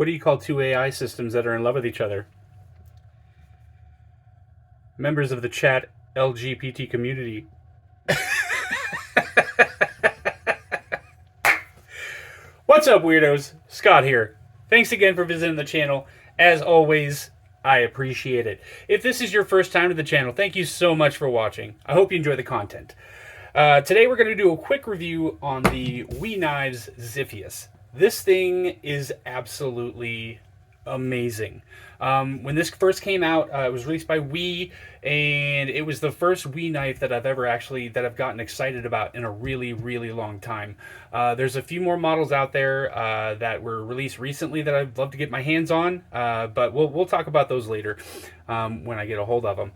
What do you call two AI systems that are in love with each other? Members of the chat LGBT community. What's up, weirdos? Scott here. Thanks again for visiting the channel. As always, I appreciate it. If this is your first time to the channel, thank you so much for watching. I hope you enjoy the content. Today we're going to do a quick review on the WE Knives Ziffius. This thing is absolutely amazing. When this first came out, it was released by WE, and it was the first WE knife that I've gotten excited about in a really, really long time. There's a few more models out there that were released recently that I'd love to get my hands on, but we'll talk about those later when I get a hold of them.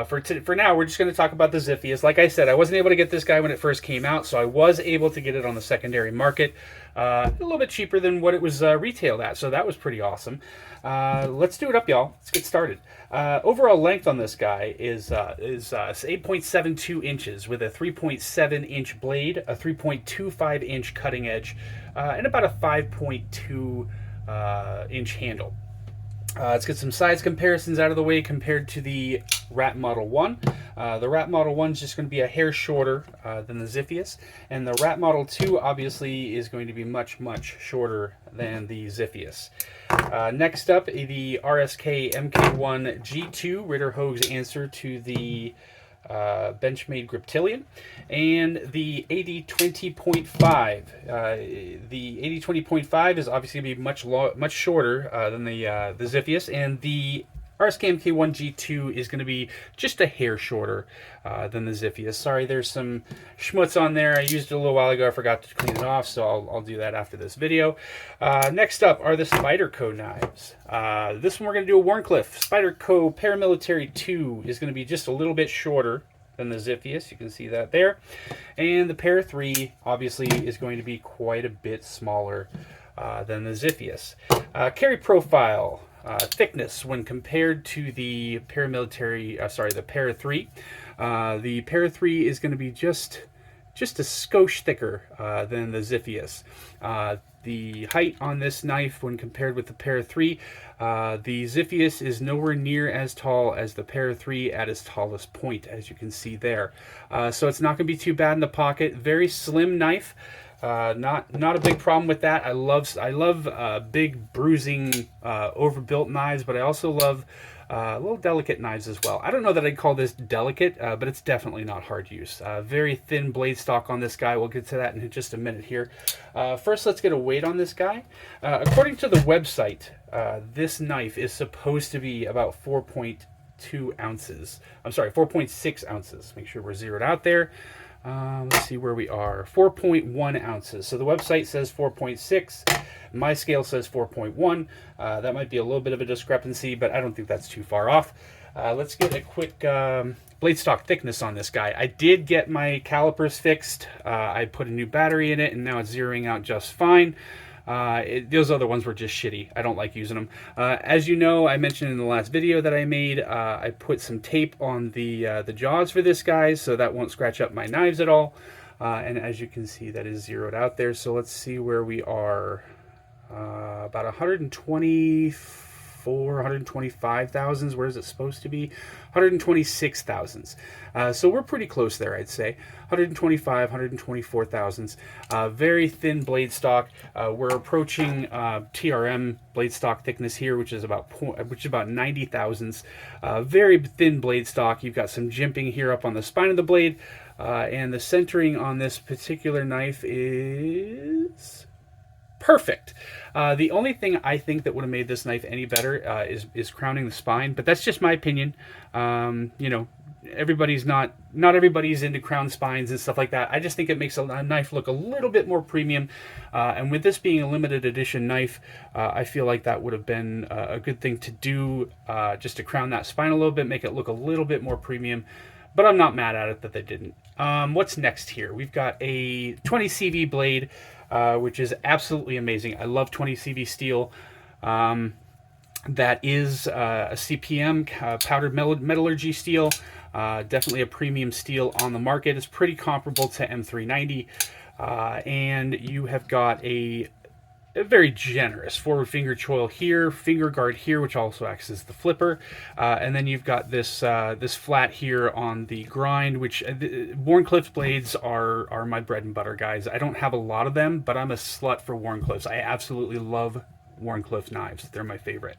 For now, we're just going to talk about the Ziffius. Like I said, I wasn't able to get this guy when it first came out, so I was able to get it on the secondary market a little bit cheaper than what it was retailed at, so that was pretty awesome. Let's do it up, y'all. Let's get started. Overall length on this guy is 8.72 inches with a 3.7 inch blade, a 3.25 inch cutting edge, and about a 5.2 inch handle. Let's get some size comparisons out of the way compared to the Rat Model 1. The Rat Model 1 is just going to be a hair shorter than the Ziffius, and the Rat Model 2 obviously is going to be much, much shorter than the Ziffius. Next up, the RSK MK1 G2, Ritter Hoag's answer to the Benchmade Griptilian, and the 8020.5. The 8020.5 is obviously going to be much shorter than the Ziffius, and the RSK MK1 G2 is going to be just a hair shorter than the Ziffius. Sorry, there's some schmutz on there. I used it a little while ago. I forgot to clean it off, so I'll do that after this video. Next up are the SPYDERCO knives. This one we're going to do a Wharncliffe. SPYDERCO Paramilitary 2 is going to be just a little bit shorter than the Ziffius. You can see that there. And the Para 3 obviously is going to be quite a bit smaller than the Ziffius. Carry profile. Thickness when compared to the paramilitary, the Para 3. The Para 3 is going to be just a skosh thicker than the Ziffius. The height on this knife when compared with the Para 3, the Ziffius is nowhere near as tall as the Para 3 at its tallest point, as you can see there. So it's not going to be too bad in the pocket. Very slim knife. Not a big problem with that. I love big bruising overbuilt knives, but I also love little delicate knives as well. I don't know that I'd call this delicate, but it's definitely not hard use. Very thin blade stock on this guy. We'll get to that in just a minute here. First, let's get a weight on this guy. According to the website, this knife is supposed to be about 4.2 ounces. I'm sorry, 4.6 ounces. Make sure we're zeroed out there. Let's see where we are. 4.1 ounces. So the website says 4.6. My scale says 4.1. That might be a little bit of a discrepancy, but I don't think that's too far off. Let's get a quick blade stock thickness on this guy. I did get my calipers fixed. I put a new battery in it, and now it's zeroing out just fine. Those other ones were just shitty. I don't like using them. As you know, I mentioned in the last video that I made, I put some tape on the jaws for this guy, so that won't scratch up my knives at all. And as you can see, that is zeroed out there. So let's see where we are. About 125 thousandths. Where is it supposed to be? 126 thousandths. So we're pretty close there, I'd say. 124 thousandths. Very thin blade stock. We're approaching TRM blade stock thickness here, which is about 90 thousandths. Very thin blade stock. You've got some jimping here up on the spine of the blade, and the centering on this particular knife is perfect. The only thing I think that would have made this knife any better is crowning the spine, but that's just my opinion. You know, not everybody's into crown spines and stuff like that. I just think it makes a knife look a little bit more premium, and with this being a limited edition knife, I feel like that would have been a good thing to do, just to crown that spine a little bit, make it look a little bit more premium. But I'm not mad at it that they didn't. What's next here? We've got a 20 CV blade, which is absolutely amazing. I love 20 CV steel. That is a CPM, powdered metallurgy steel. Definitely a premium steel on the market. It's pretty comparable to M390. And you have got a very generous. Forward finger choil here, finger guard here, which also acts as the flipper, and then you've got this this flat here on the grind, which Wharncliffe's blades are my bread and butter, guys. I don't have a lot of them, but I'm a slut for Wharncliffe's. I absolutely love Wharncliffe knives. They're my favorite.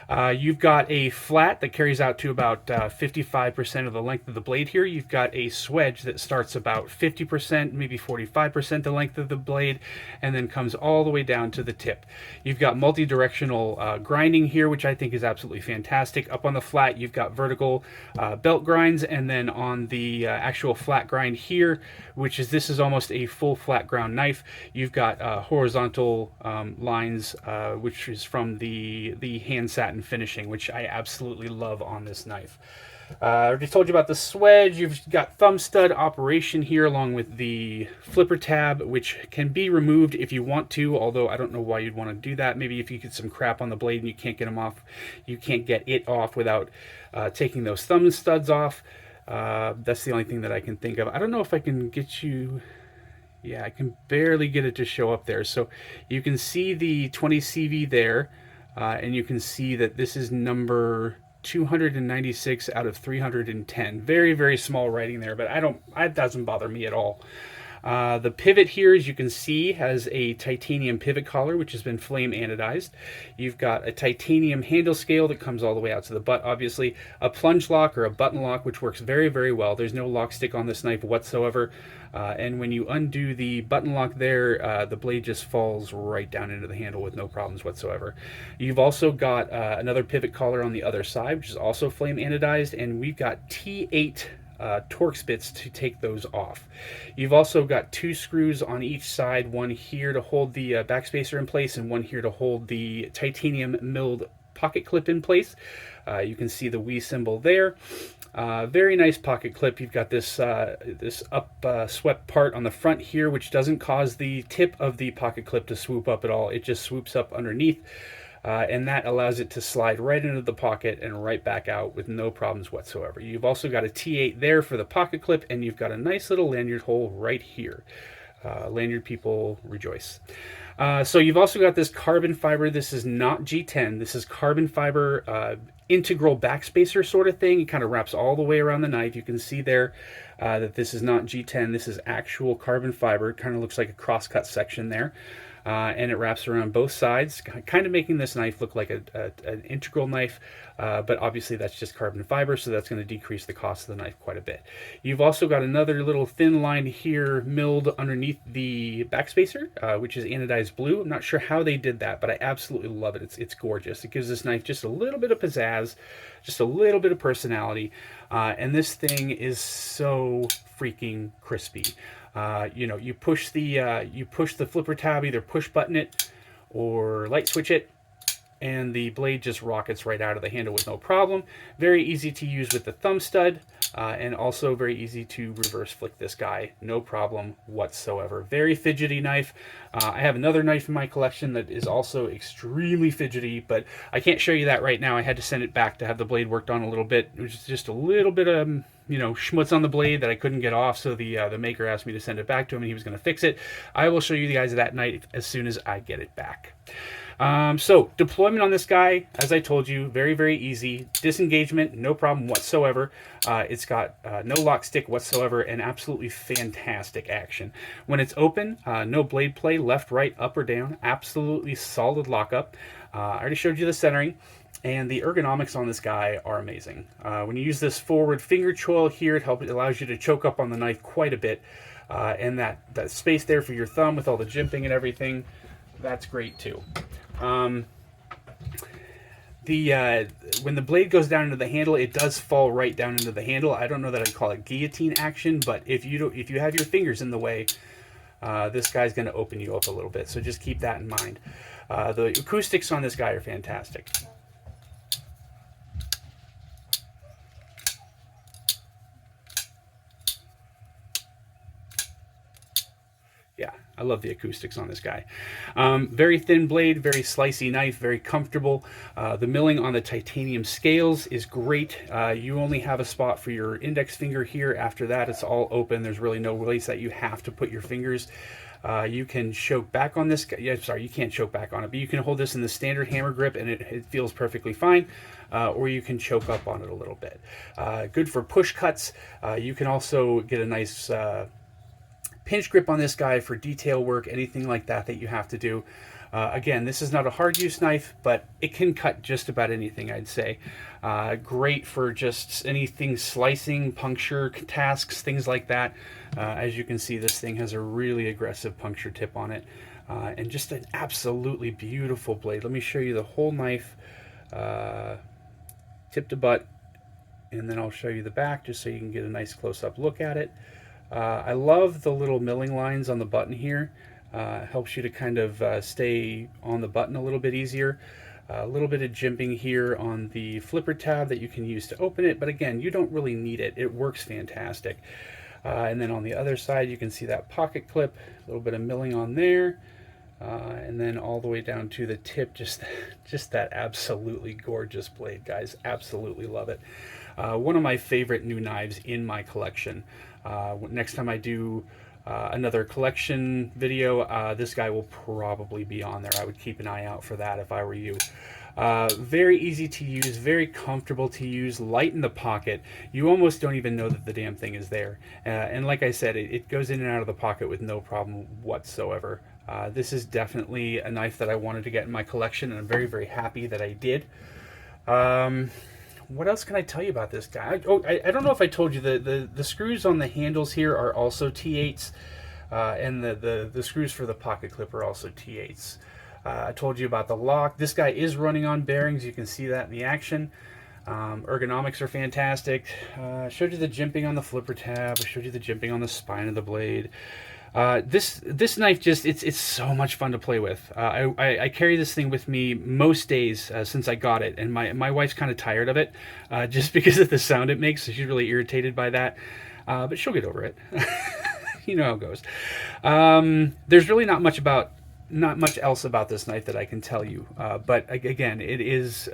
You've got a flat that carries out to about 55% of the length of the blade here. You've got a swedge that starts about 50%, maybe 45% the length of the blade, and then comes all the way down to the tip. You've got multi-directional grinding here, which I think is absolutely fantastic. Up on the flat, you've got vertical belt grinds, and then on the actual flat grind here, this is almost a full flat ground knife, you've got horizontal lines, which is from the hand satin finishing, which I absolutely love on this knife. I already told you about the swedge. You've got thumb stud operation here along with the flipper tab, which can be removed if you want to, although I don't know why you'd want to do that. Maybe if you get some crap on the blade and you can't get them off, you can't get it off without taking those thumb studs off. That's the only thing that I can think of. I don't know if I can get you... Yeah, I can barely get it to show up there. So you can see the 20 CV there. And you can see that this is number 296 out of 310. Very, very small writing there, but it doesn't bother me at all. The pivot here, as you can see, has a titanium pivot collar, which has been flame anodized. You've got a titanium handle scale that comes all the way out to the butt, obviously. A plunge lock or a button lock, which works very, very well. There's no lock stick on this knife whatsoever. And when you undo the button lock there, the blade just falls right down into the handle with no problems whatsoever. You've also got another pivot collar on the other side, which is also flame anodized, and we've got T8 torque spits to take those off. You've also got two screws on each side, one here to hold the backspacer in place and one here to hold the titanium milled pocket clip in place. You can see the WE symbol there. Very nice pocket clip. You've got this this swept part on the front here, which doesn't cause the tip of the pocket clip to swoop up at all. It just swoops up underneath. And that allows it to slide right into the pocket and right back out with no problems whatsoever. You've also got a T8 there for the pocket clip, and you've got a nice little lanyard hole right here. Lanyard people rejoice. So you've also got this carbon fiber. This is not G10. This is carbon fiber integral backspacer sort of thing. It kind of wraps all the way around the knife. You can see there that this is not G10. This is actual carbon fiber. It kind of looks like a cross-cut section there. And it wraps around both sides, kind of making this knife look like an integral knife, but obviously that's just carbon fiber, so that's going to decrease the cost of the knife quite a bit. You've also got another little thin line here milled underneath the backspacer, which is anodized blue. I'm not sure how they did that, but I absolutely love it. It's gorgeous. It gives this knife just a little bit of pizzazz, just a little bit of personality, and this thing is so freaking crispy. You know, you push the flipper tab, either push button it or light switch it, and the blade just rockets right out of the handle with no problem. Very easy to use with the thumb stud, and also very easy to reverse flick this guy, no problem whatsoever. Very fidgety knife. I have another knife in my collection that is also extremely fidgety, but I can't show you that right now. I had to send it back to have the blade worked on a little bit. It was just a little bit of, you know, schmutz on the blade that I couldn't get off, so the maker asked me to send it back to him, and he was going to fix it. I will show you guys that night as soon as I get it back. So deployment on this guy, as I told you, very, very easy. Disengagement, no problem whatsoever. It's got no lock stick whatsoever, and absolutely fantastic action. When it's open, no blade play, left, right, up, or down. Absolutely solid lockup. I already showed you the centering. And the ergonomics on this guy are amazing. When you use this forward finger choil here, it allows you to choke up on the knife quite a bit. And that space there for your thumb with all the jimping and everything, that's great too. When the blade goes down into the handle, it does fall right down into the handle. I don't know that I'd call it guillotine action, but if you have your fingers in the way, this guy's going to open you up a little bit. So just keep that in mind. The acoustics on this guy are fantastic. Yeah, I love the acoustics on this guy. Very thin blade, very slicey knife, very comfortable. The milling on the titanium scales is great. You only have a spot for your index finger here. After that, it's all open. There's really no place that you have to put your fingers. You can choke back on this guy. Yeah, sorry, you can't choke back on it, but you can hold this in the standard hammer grip and it feels perfectly fine. Or you can choke up on it a little bit. Good for push cuts. You can also get a nice pinch grip on this guy for detail work, anything like that that you have to do. Again, this is not a hard use knife, but it can cut just about anything, I'd say. Great for just anything slicing, puncture tasks, things like that. As you can see, this thing has a really aggressive puncture tip on it. And just an absolutely beautiful blade. Let me show you the whole knife, tip to butt, and then I'll show you the back just so you can get a nice close-up look at it. I love the little milling lines on the button here. Helps you to kind of stay on the button a little bit easier. A little bit of jimping here on the flipper tab that you can use to open it, but again, you don't really need it. It works fantastic. And then on the other side, you can see that pocket clip, a little bit of milling on there, and then all the way down to the tip, just that absolutely gorgeous blade, guys. Absolutely love it. One of my favorite new knives in my collection. Next time I do another collection video, this guy will probably be on there. I would keep an eye out for that if I were you. Very easy to use, very comfortable to use, light in the pocket. You almost don't even know that the damn thing is there. And like I said, it goes in and out of the pocket with no problem whatsoever. This is definitely a knife that I wanted to get in my collection, and I'm very, very happy that I did. What else can I tell you about this guy? I don't know if I told you, the screws on the handles here are also T8s, and the screws for the pocket clip are also T8s. I told you about the lock. This guy is running on bearings. You can see that in the action. Ergonomics are fantastic. I showed you the jimping on the flipper tab. I showed you the jimping on the spine of the blade. This knife it's so much fun to play with. I carry this thing with me most days since I got it, and my wife's kind of tired of it just because of the sound it makes, so she's really irritated by that. But she'll get over it. You know how it goes. There's really not much else about this knife that I can tell you, but again, it is.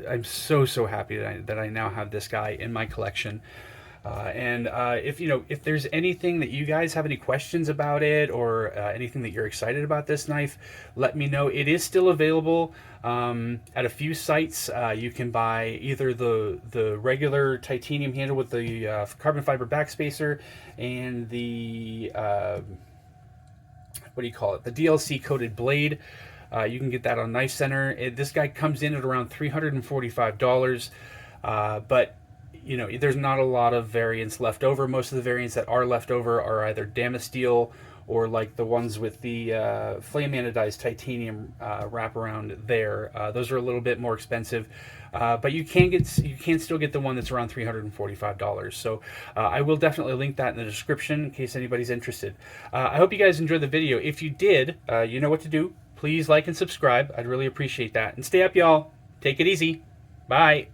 I'm so happy that I now have this guy in my collection. And if there's anything that you guys have any questions about it, or anything that you're excited about this knife, let me know. It is still available at a few sites. You can buy either the regular titanium handle with the carbon fiber backspacer and the what do you call it? The DLC coated blade. You can get that on Knife Center. This guy comes in at around $345, but there's not a lot of variants left over. Most of the variants that are left over are either Damasteel or like the ones with the flame anodized titanium wraparound there. Those are a little bit more expensive, but you can still get the one that's around $345. So I will definitely link that in the description in case anybody's interested. I hope you guys enjoyed the video. If you did, you know what to do. Please like and subscribe. I'd really appreciate that. And stay up, y'all. Take it easy. Bye.